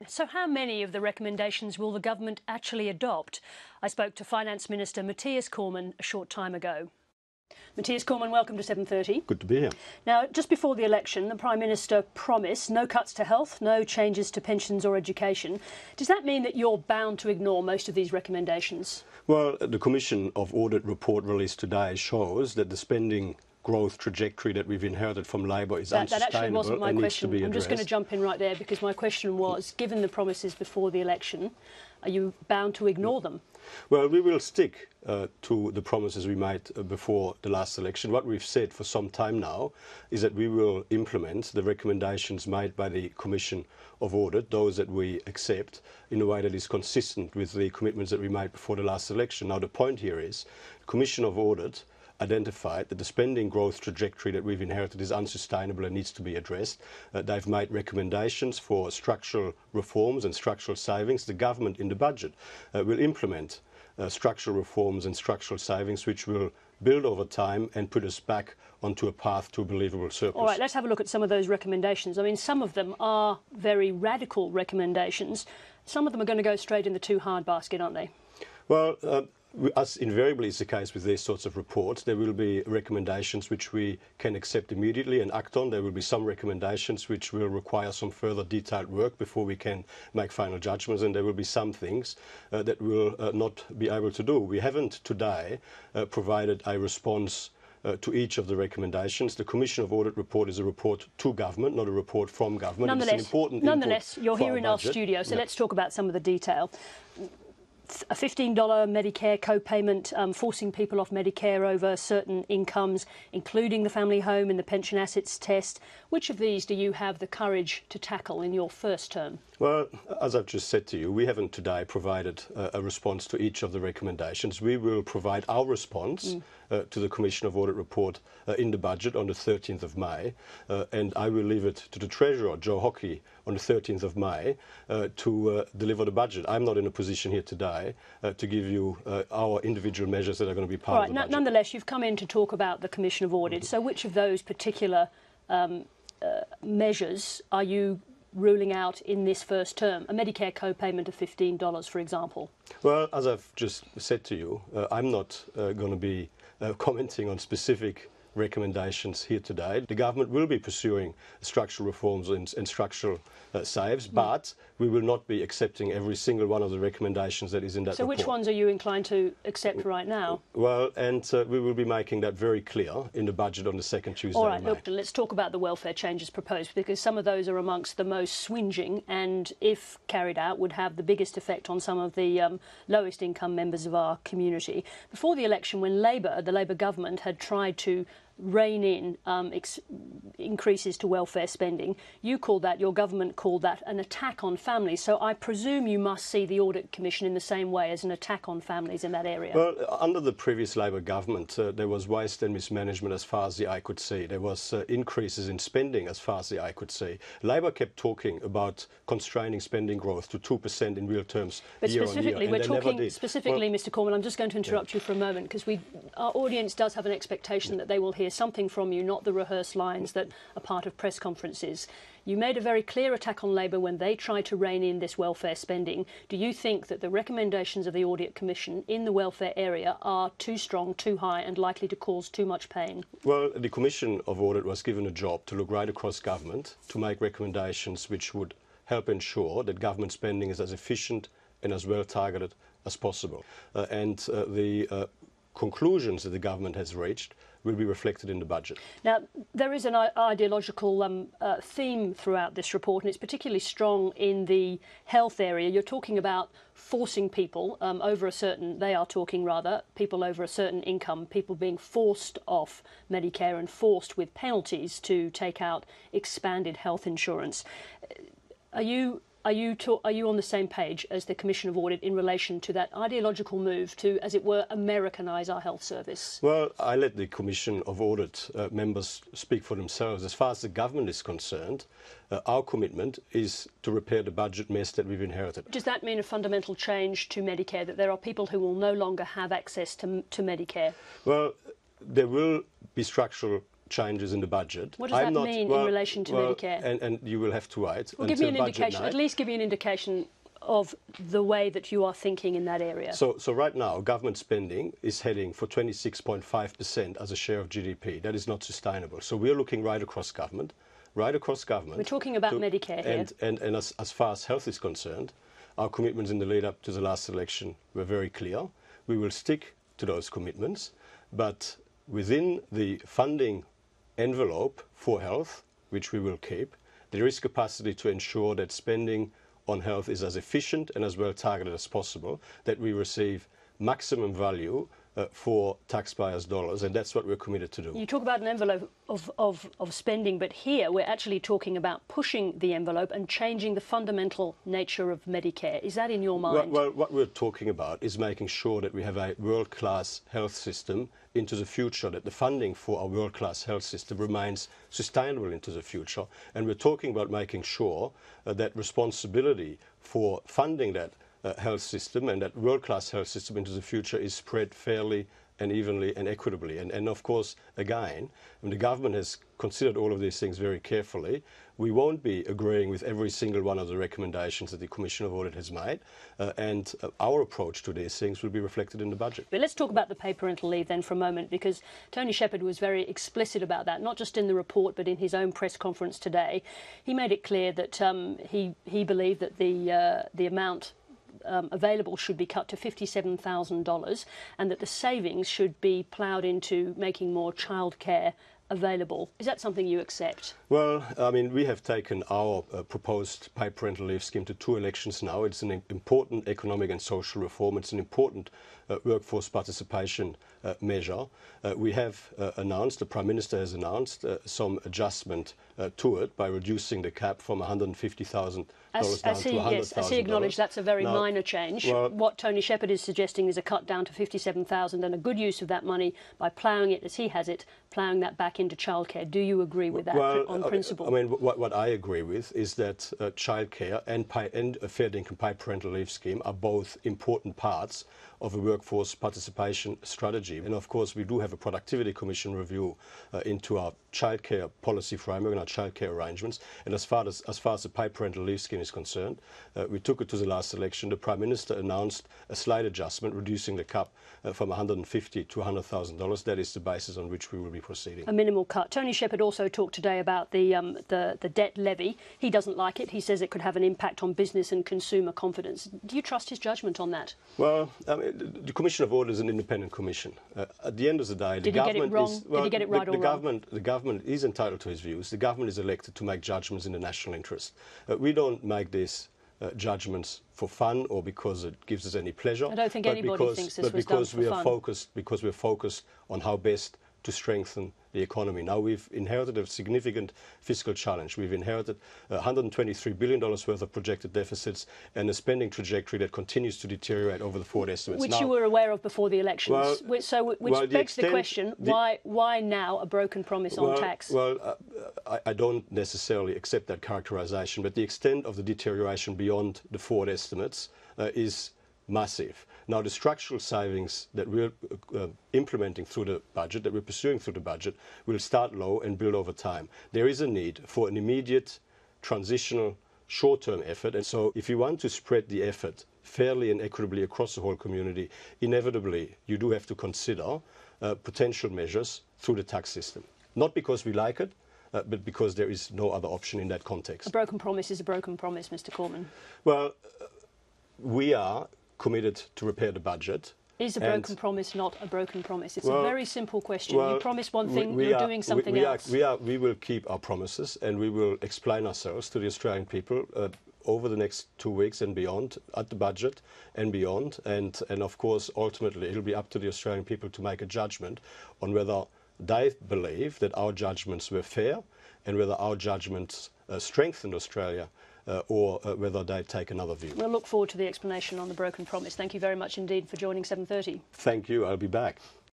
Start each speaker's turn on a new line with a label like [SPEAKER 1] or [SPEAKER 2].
[SPEAKER 1] So how many of the recommendations will the government actually adopt? I spoke to Finance Minister Mathias Cormann a short time ago. Mathias Cormann, welcome to 7:30.
[SPEAKER 2] Good to be here.
[SPEAKER 1] Now, just before the election, the Prime Minister promised no cuts to health, no changes to pensions or education. Does that mean that you're bound to ignore most of these recommendations?
[SPEAKER 2] Well, the Commission of Audit report released today shows that the spending growth trajectory that we've inherited from Labor is unsustainable.
[SPEAKER 1] That actually wasn't my
[SPEAKER 2] and
[SPEAKER 1] question.
[SPEAKER 2] needs to be
[SPEAKER 1] I'm just going to jump in right there because my question was, given the promises before the election, are you bound to ignore them?
[SPEAKER 2] Well, we will stick to the promises we made before the last election. What we've said for some time now is that we will implement the recommendations made by the Commission of Audit, those that we accept, in a way that is consistent with the commitments that we made before the last election. Now, the point here is the Commission of Audit identified that the spending growth trajectory that we've inherited is unsustainable and needs to be addressed. They've made recommendations for structural reforms and structural savings. The government in the budget will implement structural reforms and structural savings which will build over time and put us back onto a path to a believable surplus.
[SPEAKER 1] All right, let's have a look at some of those recommendations. I mean, some of them are very radical recommendations. Some of them are going to go straight in the too hard basket, aren't they?
[SPEAKER 2] Well, as invariably is the case with these sorts of reports, there will be recommendations which we can accept immediately and act on. There will be some recommendations which will require some further detailed work before we can make final judgments, and there will be some things that we'll not be able to do. We haven't today provided a response to each of the recommendations. The Commission of Audit report is a report to government, not a report from government.
[SPEAKER 1] Nonetheless, you're here in our studio, so let's talk about some of the detail. A $15 Medicare co-payment, forcing people off Medicare over certain incomes, including the family home and the pension assets test. Which of these do you have the courage to tackle in your first term?
[SPEAKER 2] Well, as I've just said to you, we haven't today provided a response to each of the recommendations. We will provide our response to the Commission of Audit report in the budget on the 13th of May, and I will leave it to the Treasurer, Joe Hockey, on the 13th of May to deliver the budget. I'm not in a position here today to give you our individual measures that are going to be part of the budget.
[SPEAKER 1] Nonetheless, you've come in to talk about the Commission of Audit. So which of those particular measures are you ruling out in this first term? A Medicare co-payment of $15, for example.
[SPEAKER 2] Well, as I've just said to you, I'm not going to be commenting on specific recommendations here today. The government will be pursuing structural reforms and structural saves, but we will not be accepting every single one of the recommendations that is in that report.
[SPEAKER 1] So which ones are you inclined to accept right now?
[SPEAKER 2] Well, and we will be making that very clear in the budget on the second Tuesday.
[SPEAKER 1] All right, look, let's talk about the welfare changes proposed, because some of those are amongst the most swingeing and, if carried out, would have the biggest effect on some of the lowest income members of our community. Before the election, when the Labour government had tried to rein in increases to welfare spending, your government called that an attack on families. So I presume you must see the Audit Commission in the same way as an attack on families in that area.
[SPEAKER 2] Well, under the previous Labour government, there was waste and mismanagement as far as the eye could see. There was increases in spending as far as the eye could see. Labour kept talking about constraining spending growth to 2% in real terms year on year.
[SPEAKER 1] But we're talking specifically, Mr. Cormann, I'm just going to interrupt you for a moment, because our audience does have an expectation that they will hear something from you, not the rehearsed lines that are part of press conferences. You made a very clear attack on Labour when they tried to rein in this welfare spending. Do you think that the recommendations of the Audit Commission in the welfare area are too strong, too high and likely to cause too much pain?
[SPEAKER 2] Well, the Commission of Audit was given a job to look right across government to make recommendations which would help ensure that government spending is as efficient and as well targeted as possible. The conclusions that the government has reached will be reflected in the budget.
[SPEAKER 1] Now, there is an ideological theme throughout this report, and it's particularly strong in the health area. You're talking about forcing people people over a certain income, people being forced off Medicare and forced with penalties to take out expanded health insurance. Are you on the same page as the Commission of Audit in relation to that ideological move to, as it were, Americanise our health service?
[SPEAKER 2] Well, I let the Commission of Audit members speak for themselves. As far as the government is concerned, our commitment is to repair the budget mess that we've inherited.
[SPEAKER 1] Does that mean a fundamental change to Medicare, that there are people who will no longer have access to Medicare?
[SPEAKER 2] Well, there will be structural changes in the budget.
[SPEAKER 1] What does that mean in relation to Medicare?
[SPEAKER 2] And you will have to wait
[SPEAKER 1] Well, give me an indication, at least give me an indication of the way that you are thinking in that area.
[SPEAKER 2] So right now, government spending is heading for 26.5% as a share of GDP. That is not sustainable. So we're looking right across government. We're talking about Medicare here. And as far as health is concerned, our commitments in the lead up to the last election were very clear. We will stick to those commitments, but within the funding envelope for health, which we will keep, there is capacity to ensure that spending on health is as efficient and as well targeted as possible, that we receive maximum value for taxpayers' dollars, and that's what we're committed to do.
[SPEAKER 1] You talk about an envelope of spending, but here we're actually talking about pushing the envelope and changing the fundamental nature of Medicare. Is that in your mind?
[SPEAKER 2] Well, what we're talking about is making sure that we have a world-class health system into the future, that the funding for our world-class health system remains sustainable into the future. And we're talking about making sure that responsibility for funding that health system and that world-class health system into the future is spread fairly and evenly and equitably. And of course, again, when the government has considered all of these things very carefully, we won't be agreeing with every single one of the recommendations that the Commission of Audit has made, and our approach to these things will be reflected in the budget.
[SPEAKER 1] But let's talk about the paid parental leave then for a moment, because Tony Shepherd was very explicit about that, not just in the report but in his own press conference today. He made it clear that he believed that the amount available should be cut to $57,000 and that the savings should be ploughed into making more childcare available. Is that something you accept?
[SPEAKER 2] Well, I mean, we have taken our proposed paid parental leave scheme to 2 elections now. It's an important economic and social reform. It's an important workforce participation measure. We have announced, the Prime Minister has announced some adjustment to it by reducing the cap from $150,000 down to $100,000.
[SPEAKER 1] Yes, as he acknowledged, that's a very minor change. Well, what Tony Shepherd is suggesting is a cut down to $57,000 and a good use of that money by ploughing it, as he has it, ploughing that back into childcare. Do you agree with that on principle?
[SPEAKER 2] I mean, what I agree with is that childcare and a fair income paid parental leave scheme are both important parts of a workforce participation strategy. And of course, we do have a Productivity Commission review into our childcare policy framework and our childcare arrangements. And as far as the paid parental leave scheme is concerned, we took it to the last election. The Prime Minister announced a slight adjustment, reducing the cap from $150,000 to $100,000. That is the basis on which we will be proceeding.
[SPEAKER 1] A minimal cut. Tony Shepherd also talked today about the debt levy. He doesn't like it. He says it could have an impact on business and consumer confidence. Do you trust his judgment on that?
[SPEAKER 2] Well, I mean, the Commission of Audit is an independent commission. At the end of the day, the government is...
[SPEAKER 1] Did he get it right or wrong?
[SPEAKER 2] The government is entitled to his views. The government is elected to make judgments in the national interest. We don't make these judgments for fun or because it gives us any pleasure.
[SPEAKER 1] I don't think anybody thinks this was done for fun.
[SPEAKER 2] Because we're focused on how best to strengthen the economy. Now, we've inherited a significant fiscal challenge. We've inherited $123 billion worth of projected deficits and a spending trajectory that continues to deteriorate over the forward estimates.
[SPEAKER 1] Which you were aware of before the elections. Which begs the question, why now a broken promise on tax?
[SPEAKER 2] Well, I don't necessarily accept that characterisation, but the extent of the deterioration beyond the forward estimates is massive. Now, the structural savings that we're implementing through the budget, that we're pursuing through the budget, will start low and build over time. There is a need for an immediate, transitional, short-term effort. And so if you want to spread the effort fairly and equitably across the whole community, inevitably you do have to consider potential measures through the tax system. Not because we like it, but because there is no other option in that context.
[SPEAKER 1] A broken promise is a broken promise, Mr. Cormann.
[SPEAKER 2] Well, we are committed to repair the budget.
[SPEAKER 1] Is a broken promise not a broken promise? It's a very simple question. You promise one thing, you're doing something else.
[SPEAKER 2] We will keep our promises and we will explain ourselves to the Australian people over the next 2 weeks and beyond, at the budget and beyond. And of course, ultimately, it'll be up to the Australian people to make a judgment on whether they believe that our judgments were fair and whether our judgments strengthened Australia or whether they take another view.
[SPEAKER 1] We'll look forward to the explanation on the broken promise. Thank you very much indeed for joining 7:30.
[SPEAKER 2] Thank you. I'll be back.